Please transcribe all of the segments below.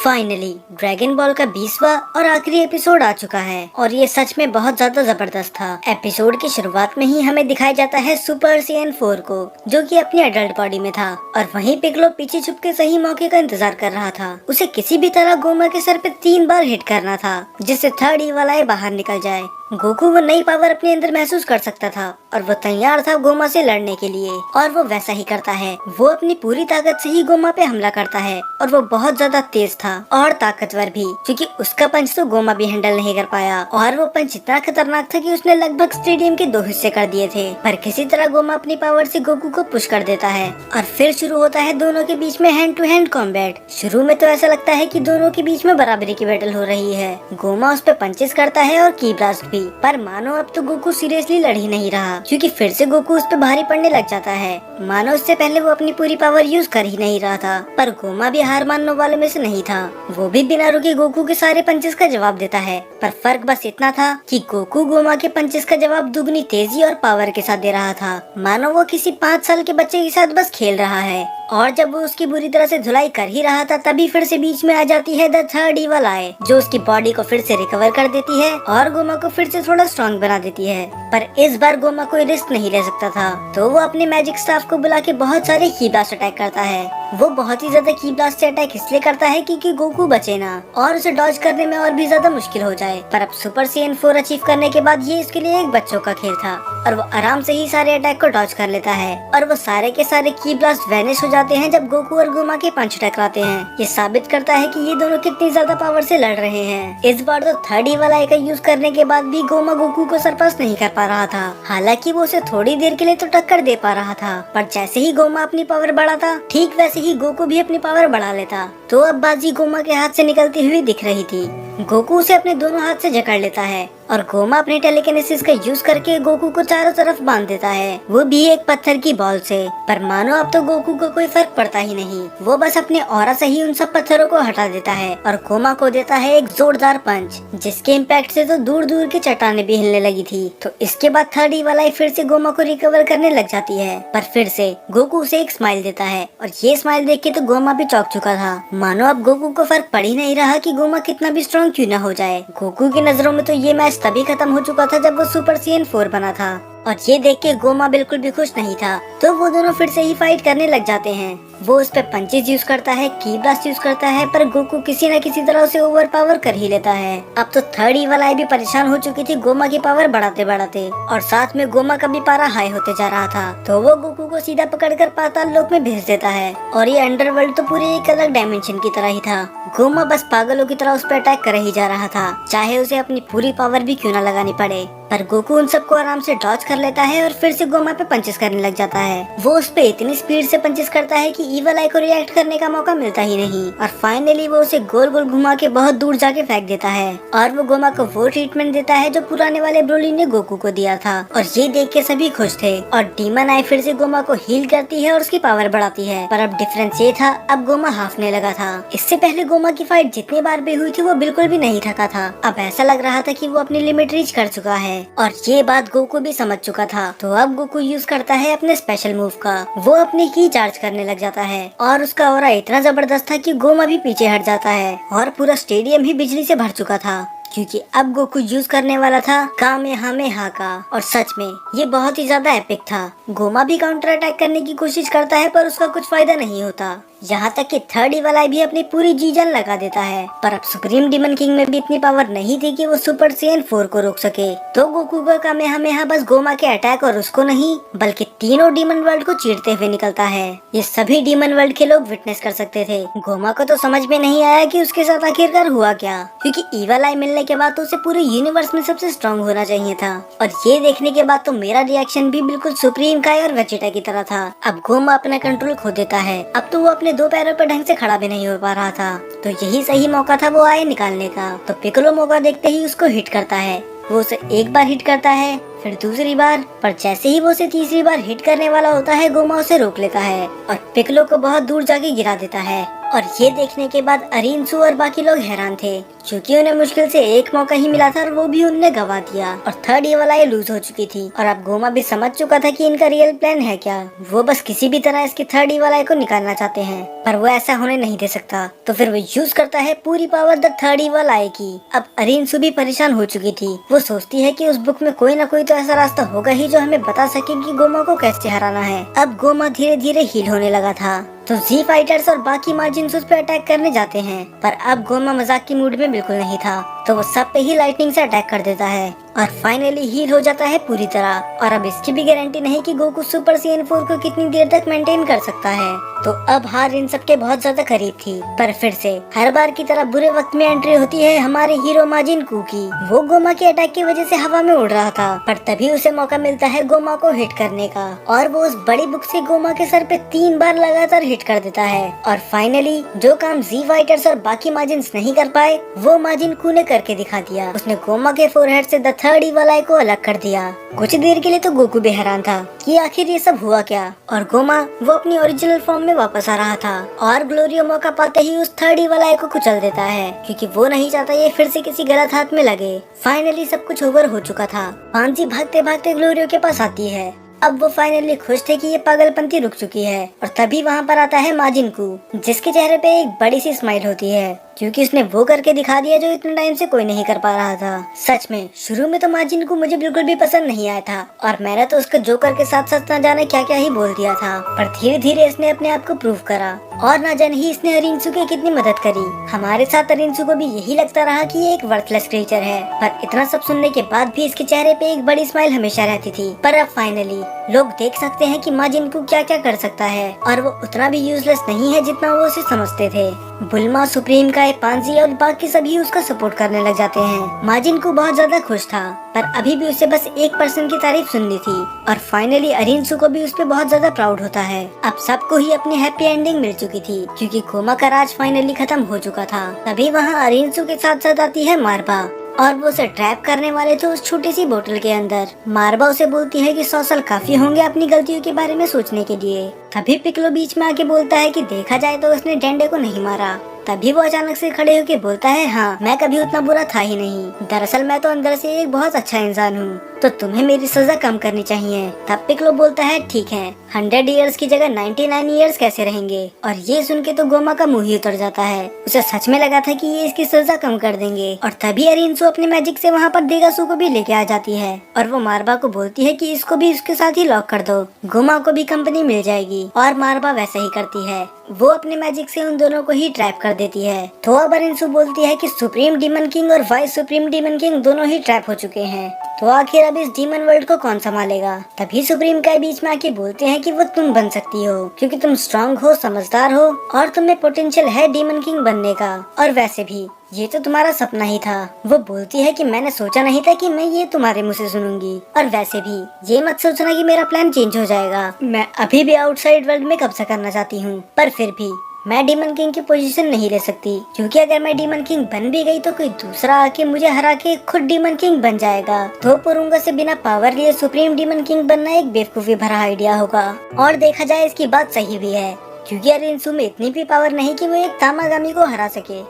Finally dragon ball का 20वां और आखिरी एपिसोड आ चुका है और ये सच में बहुत ज्यादा जबरदस्त था। एपिसोड की शुरुआत में ही हमें दिखाया जाता है सुपर सैयन 4 को, जो कि अपनी एडल्ट बॉडी में था, और वहीं पिगलो पीछे छुप के सही मौके का इंतजार कर रहा था। उसे किसी भी तरह गोमा के सर पे 3 बार हिट करना था, जिससे थर्ड ईवल आई बाहर निकल जाए। गोकू वो नई पावर अपने अंदर महसूस कर सकता था और वो तैयार था गोमा से लड़ने के लिए, और वो वैसा ही करता है। वो अपनी पूरी ताकत से ही गोमा पे हमला करता है और वो बहुत ज्यादा तेज था और ताकतवर भी, क्योंकि उसका पंच तो गोमा भी हैंडल नहीं कर पाया, और वो पंच इतना खतरनाक था कि उसने लगभग स्टेडियम के 2 हिस्से कर दिए थे। पर किसी तरह गोमा अपनी पावर से गोकू को पुश कर देता है और फिर शुरू होता है दोनों के बीच में हैंड टू हैंड कॉम्बैट। शुरू में तो ऐसा लगता है कि दोनों के बीच में बराबरी की बैटल हो रही है। गोमा उस पे पंचेस करता है और की ब्लास्ट भी, पर मानो अब तो गोकू सीरियसली लड़ ही नहीं रहा, क्योंकि फिर से गोकू उस पे भारी पड़ने लग जाता है। मानो उससे पहले वो अपनी पूरी पावर यूज कर ही नहीं रहा था। पर गोमा भी हार मानने वालों में से नहीं था। वो भी बिना रुके गोकू के सारे पंचेस का जवाब देता है, पर फर्क बस इतना था कि गोकू गोमा के पंचेस का जवाब दुगनी तेजी और पावर के साथ दे रहा था, मानो वो किसी 5 साल के बच्चे के साथ बस खेल रहा है। और जब वो उसकी बुरी तरह से धुलाई कर ही रहा था, तभी फिर से बीच में आ जाती है द थर्ड ईवल आई, जो उसकी बॉडी को फिर से रिकवर कर देती है और गोमा को फिर से थोड़ा स्ट्रॉन्ग बना देती है। पर इस बार गोमा कोई रिस्क नहीं ले सकता था, तो वो अपने मैजिक स्टाफ को बुला के बहुत सारे की ब्लास्ट अटैक करता है। वो बहुत ही ज्यादा की ब्लास्ट से अटैक इसलिए करता है क्योंकि गोकू बचे ना और उसे डॉज करने में और भी ज्यादा मुश्किल हो जाए। पर अब सुपर सैयन 4 अचीव करने के बाद ये इसके लिए एक बच्चों का खेल था, और वो आराम से ही सारे अटैक को डॉज कर लेता है, और वो सारे के सारे की ब्लास्ट वैनिश हो जाते हैं जब गोकू और गोमा के पंच टकराते हैं। ये साबित करता है कि ये दोनों कितनी ज्यादा पावर से लड़ रहे हैं। इस बार तो थर्ड ईवल आई का यूज करने के बाद भी गोमा गोकू को सरपास नहीं कर पा रहा था। हालांकि वो उसे थोड़ी देर के लिए तो टक्कर दे पा रहा था, पर जैसे ही गोमा अपनी पावर बढ़ाता, ठीक वैसे ही गोकू भी अपनी पावर बढ़ा लेता। तो अब बाजी गोमा के हाथ से निकलती हुई दिख रही थी। गोकू उसे अपने दोनों हाथ से जकड़ लेता है और गोमा अपने टेलीकिनेसिस का यूज करके गोकू को चारों तरफ बांध देता है, वो भी एक पत्थर की बॉल से। पर मानो अब तो गोकू को कोई फर्क पड़ता ही नहीं। वो बस अपने ऑरा से ही उन सब पत्थरों को हटा देता है और गोमा को देता है एक जोरदार पंच, जिसके इम्पैक्ट से तो दूर दूर की चट्टानें भी हिलने लगी थी। तो इसके बाद थर्ड ईवल आई फिर से गोमा को रिकवर करने लग जाती है, पर फिर से गोकू उसे एक स्माइल देता है, और ये स्माइल देख के तो गोमा भी चौंक चुका था। मानो अब गोकू को फर्क पड़ ही नहीं रहा कि गोमा कितना भी स्ट्रॉन्ग क्यों न हो जाए। गोकू की नजरों में तो ये मैच तभी खत्म हो चुका था जब वो सुपर सैयन 4 बना था, और ये देख के गोमा बिल्कुल भी खुश नहीं था। तो वो दोनों फिर से ही फाइट करने लग जाते हैं। वो उस पे पंचेस यूज करता है, की ब्लास्ट यूज करता है, पर गोकू किसी न किसी तरह उसे ओवर पावर कर ही लेता है। अब तो थर्ड ईवल आई भी परेशान हो चुकी थी गोमा की पावर बढ़ाते बढ़ाते, और साथ में गोमा का भी पारा हाई होते जा रहा था। तो वो गोकू को सीधा पकड़कर पाताल लोक में भेज देता है, और ये अंडरवर्ल्ड तो पूरी एक अलग डायमेंशन की तरह ही था। गोमा बस पागलों की तरह उस पर अटैक कर ही जा रहा था, चाहे उसे अपनी पूरी पावर भी क्यों न लगानी पड़े। पर गोकू उन सबको आराम से डॉज कर लेता है और फिर से गोमा पे पंचेस करने लग जाता है। वो उस पे इतनी स्पीड से पंचेस करता है कि ईवल आई को रिएक्ट करने का मौका मिलता ही नहीं, और फाइनली वो उसे गोल गोल घुमा के बहुत दूर जाके फेंक देता है, और वो गोमा को वो ट्रीटमेंट देता है जो पुराने वाले ब्रोली ने गोकू को दिया था। और ये देख के सभी खुश थे, और डीमन आई फिर से गोमा को हील करती है और उसकी पावर बढ़ाती है। पर अब डिफरेंस ये था, अब गोमा हाफने लगा था। इससे पहले गोमा की फाइट जितनी बार भी हुई थी वो बिल्कुल भी नहीं थका था। अब ऐसा लग रहा था कि वो अपनी लिमिट रीच कर चुका है, और ये बात गोकू भी समझ चुका था। तो अब गोकू यूज करता है अपने स्पेशल मूव का। वो अपनी की चार्ज करने लग जाता है, और उसका ऑरा इतना जबरदस्त था कि गोमा भी पीछे हट जाता है, और पूरा स्टेडियम ही बिजली से भर चुका था, क्योंकि अब गोकू यूज करने वाला था कामेहामेहा का। और सच में ये बहुत ही ज्यादा एपिक था। गोमा भी काउंटर अटैक करने की कोशिश करता है, पर उसका कुछ फायदा नहीं होता। यहाँ तक कि थर्ड ईवल आई भी अपनी पूरी जी जान लगा देता है। पर अब सुप्रीम डीमन किंग में भी इतनी पावर नहीं थी कि वो सुपर सैयन 4 को रोक सके। तो गोकू का कामेहामेहा बस गोमा के अटैक और उसको नहीं, बल्कि तीनों डीमन वर्ल्ड को चीरते हुए निकलता है। ये सभी डीमन वर्ल्ड के लोग विटनेस कर सकते थे। गोमा को तो समझ में नहीं आया कि उसके साथ आखिरकार हुआ क्या, क्योंकि ईवल आई मिलने के बाद तो उसे पूरे यूनिवर्स में सबसे स्ट्रॉन्ग होना चाहिए था। और ये देखने के बाद तो मेरा रिएक्शन भी बिल्कुल सुप्रीम काय और वेजिटा की तरह था। अब गोमा अपना कंट्रोल खो देता है। अब तो वो अपने 2 पैरों पर ढंग से खड़ा भी नहीं हो पा रहा था, तो यही सही मौका था वो आए निकालने का। तो पिक्कोलो मौका देखते ही उसको हिट करता है। वो उसे एक बार हिट करता है, फिर दूसरी बार, पर जैसे ही वो उसे तीसरी बार हिट करने वाला होता है, गोमा उसे रोक लेता है और पिक्कोलो को बहुत दूर जाके गिरा देता है। और ये देखने के बाद अरिनसु और बाकी लोग हैरान थे, क्योंकि उन्हें मुश्किल से एक मौका ही मिला था और वो भी उन्हें गवा दिया और थर्ड ये वाला ये लूज हो चुकी थी। और अब गोमा भी समझ चुका था कि इनका रियल प्लान है क्या। वो बस किसी भी तरह इसकी थर्ड ये वाला को निकालना चाहते हैं, पर वो ऐसा होने नहीं दे सकता। तो फिर वो यूज करता है पूरी पावर द थर्ड ये वाला की। अब अरिनसु भी परेशान हो चुकी थी। वो सोचती है कि उस बुक में कोई ना कोई तो ऐसा रास्ता होगा ही जो हमें बता सके कि गोमा को कैसे हराना है। अब गोमा धीरे धीरे हील होने लगा था, तो जी फाइटर्स और बाकी मार्जिन्स उस पे अटैक करने जाते हैं, पर अब गोमा मजाक की मूड में बिल्कुल नहीं था, तो वो सब पे ही लाइटनिंग से अटैक कर देता है और फाइनली हील हो जाता है पूरी तरह। और अब इसकी भी गारंटी नहीं कि गोकू सुपर CN4 को कितनी देर तक मेंटेन कर सकता है। तो अब हार इन सब के बहुत ज्यादा करीब थी, पर फिर से हर बार की तरह बुरे वक्त में एंट्री होती है हमारे हीरो माजिन कू की। वो गोमा के अटैक की वजह से हवा में उड़ रहा था, पर तभी उसे मौका मिलता है गोमा को हिट करने का, और वो उस बड़ी बुक से गोमा के सर पे 3 बार लगातार हिट कर देता है। और फाइनली जो काम जी फाइटर्स और बाकी माजिन्स नहीं कर पाए, वो माजिन कू ने करके दिखा दिया। उसने गोमा के फोरहेड से द थर्ड ईवल आई को अलग कर दिया। कुछ देर के लिए तो गोकू भी हैरान था कि आखिर ये सब हुआ क्या, और गोमा वो अपनी ओरिजिनल फॉर्म में वापस आ रहा था। और ग्लोरियो मौका पाते ही उस थर्ड ईवल आई को कुचल देता है, क्योंकि वो नहीं चाहता ये फिर से किसी गलत हाथ में लगे। फाइनली सब कुछ ओवर हो चुका था। पांजी भागते भागते ग्लोरियो के पास आती है। अब वो फाइनली खुश थे कि ये पागलपंती रुक चुकी है, और तभी वहाँ पर आता है माजिन कू, जिसके चेहरे पे एक बड़ी सी स्माइल होती है, क्योंकि उसने वो करके दिखा दिया जो इतने टाइम से कोई नहीं कर पा रहा था। सच में शुरू में तो माजिन को मुझे बिल्कुल भी पसंद नहीं आया था, और मैंने तो उसके जोकर के साथ साथ न जाने क्या क्या ही बोल दिया था, पर धीरे धीरे इसने अपने आप को प्रूव करा, और न जाने ही इसने अरिनसु की कितनी मदद करी। हमारे साथ अरिनसु को भी यही लगता रहा कि ये एक वर्थलेस क्रीचर है, पर इतना सब सुनने के बाद भी इसके चेहरे पे एक बड़ी स्माइल हमेशा रहती थी। पर अब फाइनली लोग देख सकते हैं कि माजिन कू क्या क्या कर सकता है, और वो उतना भी यूजलेस नहीं है जितना वो उसे समझते थे। बुल्मा, सुप्रीम काय, पांजी और बाकी सभी उसका सपोर्ट करने लग जाते हैं। माजिन कू बहुत ज्यादा खुश था, पर अभी भी उसे बस 1% की तारीफ सुननी थी। और फाइनली अरिनसु को भी उस पे बहुत ज्यादा प्राउड होता है। अब सबको ही अपनी हैप्पी एंडिंग मिल चुकी थी, क्योंकि गोमा का राज फाइनली खत्म हो चुका था। तभी वहाँ अरिनसु के साथ साथ आती है मारबा, और वो उसे ट्रैप करने वाले थे उस छोटी सी बोतल के अंदर। मारबा उसे बोलती है कि 100 साल काफी होंगे अपनी गलतियों के बारे में सोचने के लिए। तभी पिकलो बीच में आके बोलता है कि देखा जाए तो उसने डेंडे को नहीं मारा। तभी वो अचानक से खड़े होके बोलता है, हाँ मैं कभी उतना बुरा था ही नहीं, दरअसल मैं तो अंदर से एक बहुत अच्छा इंसान हूँ, तो तुम्हें मेरी सजा कम करनी चाहिए। तब पिकलो बोलता है ठीक है, 100 इयर्स की जगह 99 इयर्स कैसे रहेंगे। और ये सुन के तो गोमा का मुंह ही उतर जाता है। उसे सच में लगा था कि ये इसकी सजा कम कर देंगे। और तभी अरिनसु अपने मैजिक से वहाँ पर देगासू को भी लेके आ जाती है, और वो मारबा को बोलती है कि इसको भी उसके साथ ही लॉक कर दो, गोमा को भी कंपनी मिल जाएगी। और मारबा वैसा ही करती है, वो अपने मैजिक से उन दोनों को ही ट्रैप कर देती है। तो अब अरिनसु बोलती है कि सुप्रीम डीमन किंग और वाइस सुप्रीम डीमन किंग दोनों ही ट्रैप हो चुके हैं, तो आखिर अब इस डीमन वर्ल्ड को कौन संभालेगा। तभी सुप्रीम काय बीच में आके बोलते हैं कि वो तुम बन सकती हो, क्योंकि तुम स्ट्रांग हो, समझदार हो, और तुम्हें पोटेंशियल है डीमन किंग बनने का, और वैसे भी ये तो तुम्हारा सपना ही था। वो बोलती है कि मैंने सोचा नहीं था कि मैं ये तुम्हारे मुंह से सुनूंगी, और वैसे भी ये मत सोचना कि मेरा प्लान चेंज हो जाएगा। मैं अभी भी आउटसाइड वर्ल्ड में कब्जा करना चाहती हूँ, पर फिर भी मैं डीमन किंग की पोजीशन नहीं ले सकती, क्योंकि अगर मैं डीमन किंग बन भी गई तो कोई दूसरा आके मुझे हरा के खुद डीमन किंग बन जाएगा। तो पुरुंगा से बिना पावर लिए सुप्रीम डीमन किंग बनना एक बेवकूफी भरा आइडिया होगा। और देखा जाए इसकी बात सही भी है, क्योंकि अरिनसु में इतनी भी पावर नहीं कि वो एक तामागामी को हरा सके।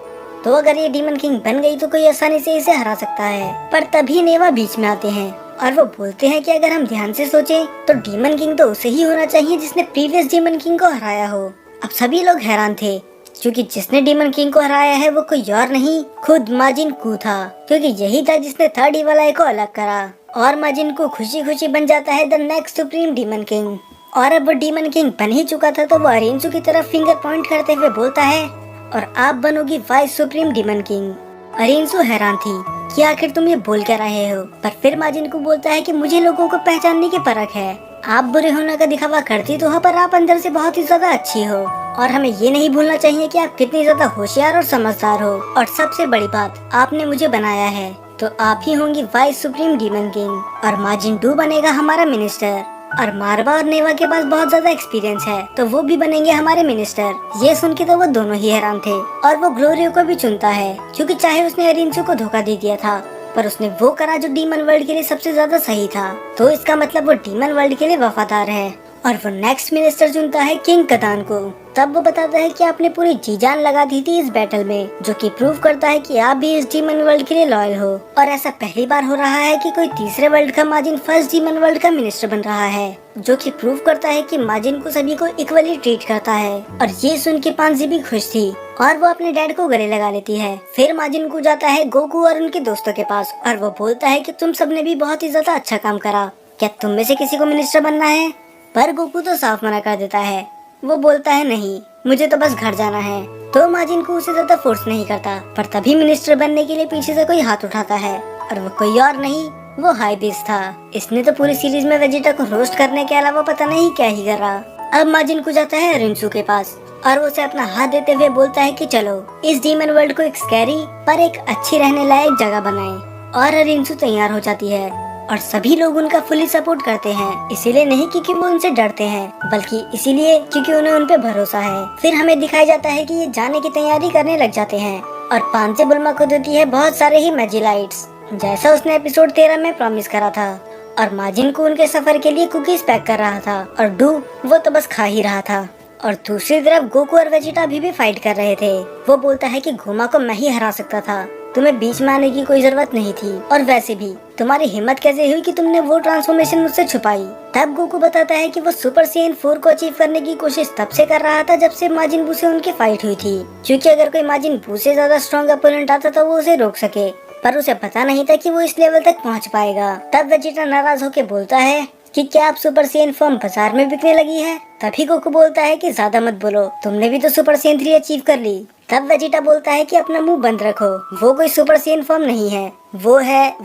तो अगर ये डीमन किंग बन गई तो कोई आसानी से इसे हरा सकता है। पर तभी नेवा बीच में आते हैं, और वो बोलते हैं कि अगर हम ध्यान से सोचें तो डीमन किंग तो उसे ही होना चाहिए जिसने प्रीवियस डीमन किंग को हराया हो। अब सभी लोग हैरान थे, क्योंकि जिसने डीमन किंग को हराया है वो कोई और नहीं, खुद माजिन कू था, क्योंकि यही था जिसने थर्ड ईवल आई को अलग करा। और माजिन कू खुशी खुशी बन जाता है the next supreme demon king. और अब वो डीमन किंग बन ही चुका था, तो वो अरिनसु की तरफ फिंगर पॉइंट करते हुए बोलता है, और आप बनोगी वाइस सुप्रीम डीमन किंग। अरिनसु हैरान थी कि आखिर तुम ये बोल क्या रहे हो, पर फिर माजिन कू बोलता है कि मुझे लोगों को पहचानने की परख है। आप बुरे होने का दिखावा करती तो हो, पर आप अंदर से बहुत ही ज्यादा अच्छी हो, और हमें ये नहीं भूलना चाहिए कि आप कितनी ज्यादा होशियार और समझदार हो। और सबसे बड़ी बात, आपने मुझे बनाया है, तो आप ही होंगी वाइस सुप्रीम डीमन किंग, और माजिन डू बनेगा हमारा मिनिस्टर। और मारबा और नेवा के पास बहुत ज्यादा एक्सपीरियंस है, तो वो भी बनेंगे हमारे मिनिस्टर। ये सुन के तो वो दोनों ही हैरान थे, और वो ग्लोरियो को भी चुनता है, क्योंकि चाहे उसने अरिनसु को धोखा दे दिया था, पर उसने वो करा जो डीमन वर्ल्ड के लिए सबसे ज्यादा सही था। तो इसका मतलब वो डीमन वर्ल्ड के लिए वफादार है। और वो नेक्स्ट मिनिस्टर चुनता है किंग कदान को। तब वो बताता है कि आपने पूरी जी जान लगा दी थी इस बैटल में, जो कि प्रूव करता है कि आप भी इस डीमन वर्ल्ड के लिए लॉयल हो। और ऐसा पहली बार हो रहा है कि कोई तीसरे वर्ल्ड का माजिन फर्स्ट डीमन वर्ल्ड का मिनिस्टर बन रहा है, जो कि प्रूव करता है कि माजिन को सभी को इक्वली ट्रीट करता है। और ये सुन के पांजी भी खुश थी और वो अपने डैड को गले लगा लेती है। फिर माजिन को जाता है गोकू और उनके दोस्तों के पास और वो बोलता है कि तुम सबने भी बहुत ही ज्यादा अच्छा काम करा, क्या तुम में से किसी को मिनिस्टर बनना है? पर गोकू तो साफ मना कर देता है। वो बोलता है नहीं, मुझे तो बस घर जाना है। तो माजिन को उसे ज्यादा फोर्स नहीं करता, पर तभी मिनिस्टर बनने के लिए पीछे से कोई हाथ उठाता है और वो कोई और नहीं, वो हाइबिस था। इसने तो पूरी सीरीज में वेजिटा को रोस्ट करने के अलावा पता नहीं क्या ही कर रहा। अब माजिन को जाता है रिंसू के पास और वो उसे अपना हाथ देते हुए बोलता है कि चलो इस डीमन वर्ल्ड को एक स्कैरी पर एक अच्छी रहने लायक जगह बनाएं। और रिंसू तैयार हो जाती है और सभी लोग उनका फुली सपोर्ट करते हैं, इसीलिए नहीं क्योंकि वो उनसे डरते हैं, बल्कि इसीलिए क्योंकि उन्हें उन पे भरोसा है। फिर हमें दिखाया जाता है कि ये जाने की तैयारी करने लग जाते हैं और पांचे बुल्मा को देती है बहुत सारे ही मैजिलाइट्स, जैसा उसने एपिसोड 13 में प्रॉमिस करा था। और माजिन को उनके सफर के लिए कुकीज पैक कर रहा था और डू वो तो बस खा ही रहा था। और दूसरी तरफ गोकू और वेजिटा अभी भी फाइट कर रहे थे। वो बोलता है कि घुमा को मैं ही हरा सकता था, तुम्हें बीच में आने की कोई जरूरत नहीं थी, और वैसे भी तुम्हारी हिम्मत कैसे हुई कि तुमने वो ट्रांसफॉर्मेशन मुझसे छुपाई? तब गोकू बताता है कि वो सुपर सेन 4 को अचीव करने की कोशिश तब से कर रहा था जब से माजिन बू से उनकी फाइट हुई थी, क्योंकि अगर कोई माजिन बू से ज्यादा स्ट्रॉन्ग अपोनेंट आता तो वो उसे रोक सके, पर उसे पता नहीं था कि वो इस लेवल तक पहुंच पाएगा। तब वेजिटा नाराज होकर बोलता है कि क्या आप सुपर सेन फॉर्म बाजार में बिकने लगी है? तभी गोकू बोलता है कि ज्यादा मत बोलो, तुमने भी तो सुपर सेन 3 अचीव कर ली। तब वेजिटा बोलता है कि अपना मुंह बंद रखो, वो कोई सुपर सेन फॉर्म नहीं है, वो है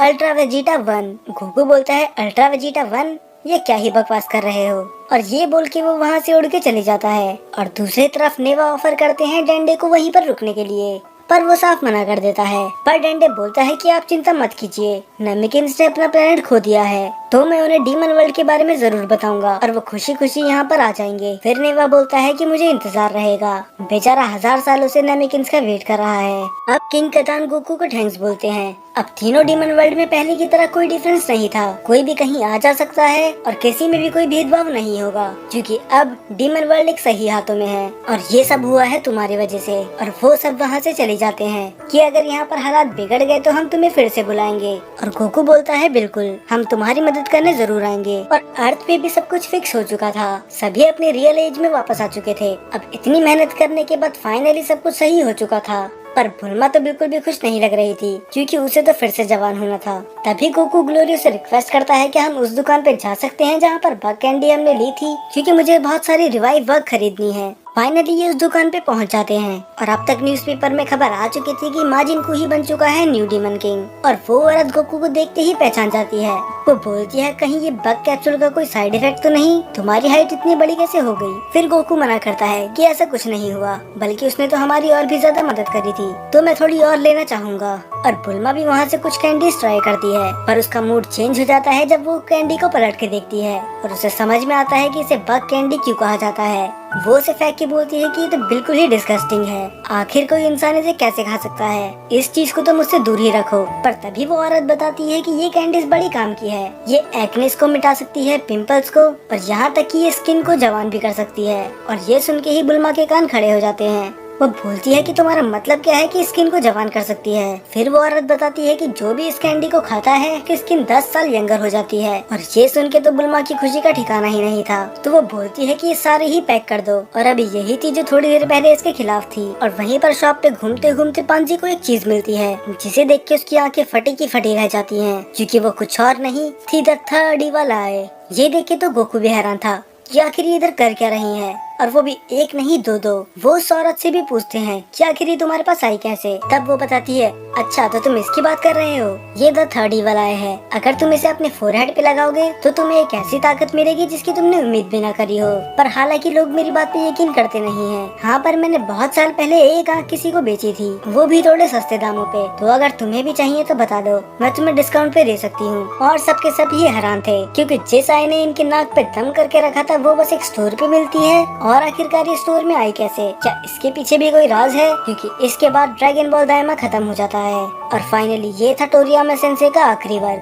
अल्ट्रा वेजिटा 1। गोकू बोलता है अल्ट्रा वेजिटा 1, ये क्या ही बकवास कर रहे हो? और ये बोल के वो वहाँ से उड़ के चले जाता है। और दूसरी तरफ नेवा ऑफर करते हैं डेंडे को वहीं पर रुकने के लिए, पर वो साफ मना कर देता है। पर डेंडे बोलता है कि आप चिंता मत कीजिए, नेमिकिन्स ने अपना प्लेनेट खो दिया है, तो मैं उन्हें डीमन वर्ल्ड के बारे में जरूर बताऊंगा और वो खुशी खुशी यहाँ पर आ जाएंगे। फिर नेवा बोलता है कि मुझे इंतजार रहेगा, बेचारा 1000 सालों से नेमिकिन्स का वेट कर रहा है। अब किंग कटान गोकू को थैंक्स बोलते हैं। अब तीनों डीमन वर्ल्ड में पहले की तरह कोई डिफरेंस नहीं था, कोई भी कहीं आ जा सकता है और किसी में भी कोई भेदभाव नहीं होगा, क्योंकि अब डीमन वर्ल्ड एक सही हाथों में है। और ये सब हुआ है तुम्हारी वजह से। और वो सब वहाँ से चले जाते हैं कि अगर यहाँ पर हालात बिगड़ गए तो हम तुम्हें फिर से बुलाएंगे। और गोकू बोलता है बिल्कुल, हम तुम्हारी मदद करने जरूर आएंगे। और अर्थ पे भी सब कुछ फिक्स हो चुका था, सभी अपने रियल एज में वापस आ चुके थे। अब इतनी मेहनत करने के बाद फाइनली सब कुछ सही हो चुका था। पर बुल्मा तो बिल्कुल भी खुश नहीं लग रही थी, क्योंकि उसे तो फिर से जवान होना था। तभी गोकू ग्लोरी से रिक्वेस्ट करता है कि हम उस दुकान पे जा सकते हैं जहाँ पर बग कैंडी हमने ली थी, क्योंकि मुझे बहुत सारी रिवाइव बग खरीदनी है। फाइनली ये उस दुकान पे पहुंच जाते हैं और अब तक न्यूज़पेपर में खबर आ चुकी थी कि माजिन को ही बन चुका है न्यू डीमन किंग। और वो औरत गोकू को देखते ही पहचान जाती है। वो बोलती है कहीं ये बग कैप्सूल का कोई साइड इफेक्ट तो नहीं, तुम्हारी हाइट इतनी बड़ी कैसे हो गई? फिर गोकू मना करता है कि ऐसा कुछ नहीं हुआ, बल्कि उसने तो हमारी और भी ज्यादा मदद करी थी, तो मैं थोड़ी और लेना चाहूँगा। और बुल्मा भी वहाँ से कुछ कैंडीज ट्राई करती है, पर उसका मूड चेंज हो जाता है जब वो कैंडी को पलट के देखती है और उसे समझ में आता है कि इसे बग कैंडी क्यों कहा जाता है। वो उसे फेंक के बोलती है कि ये तो बिल्कुल ही डिस्गस्टिंग है, आखिर कोई इंसान इसे कैसे खा सकता है, इस चीज को तो मुझसे दूर ही रखो। पर तभी वो औरत बताती है कि ये कैंडीज बड़ी काम की है, ये एक्नेस को मिटा सकती है, पिंपल्स को, और यहाँ तक कि ये स्किन को जवान भी कर सकती है। और ये सुन के ही बुल्मा के कान खड़े हो जाते हैं। वो बोलती है कि तुम्हारा मतलब क्या है कि स्किन को जवान कर सकती है? फिर वो औरत बताती है कि जो भी इस कैंडी को खाता है कि स्किन 10 साल यंगर हो जाती है। और ये सुन के तो बुल्मा की खुशी का ठिकाना ही नहीं था, तो वो बोलती है कि ये सारे ही पैक कर दो। और अभी यही थी जो थोड़ी देर पहले इसके खिलाफ थी। और वहीं पर शॉप पे घूमते घूमते पांजी को एक चीज मिलती है, जिसे देख के उसकी आंखें फटी की फटी रह जाती है, क्योंकि वो कुछ और नहीं थी, द थर्ड इवल आई। ये देख के तो गोकू भी हैरान था कि आखिर ये इधर कर क्या रही है, और वो भी एक नहीं दो। वो उस औरत से भी पूछते हैं कि आखिर ये तुम्हारे पास आई कैसे? तब वो बताती है अच्छा तो तुम इसकी बात कर रहे हो, ये द थर्ड इवल आई है, अगर तुम इसे अपने फोरहेड पे लगाओगे तो तुम्हें एक ऐसी ताकत मिलेगी जिसकी तुमने उम्मीद भी न करी हो। पर हालांकि लोग मेरी बात पे यकीन करते नहीं है। हाँ, पर मैंने बहुत साल पहले एक आँख किसी को बेची थी, वो भी थोड़े सस्ते दामों पे, तो अगर तुम्हें भी चाहिए तो बता दो, मैं तुम्हें डिस्काउंट पे दे सकती हूँ। और सबके सब ये हैरान थे, क्योंकि जिस आई ने इनके नाक पे दम करके रखा था वो बस एक स्टोर पे मिलती है, और आखिरकार ये स्टोर में आई कैसे? क्या इसके पीछे भी कोई राज है? क्योंकि इसके बाद ड्रैगन बॉल दायमा खत्म हो जाता है। और फाइनली ये था टोरियामा सेंसे का आखिरी वर्क।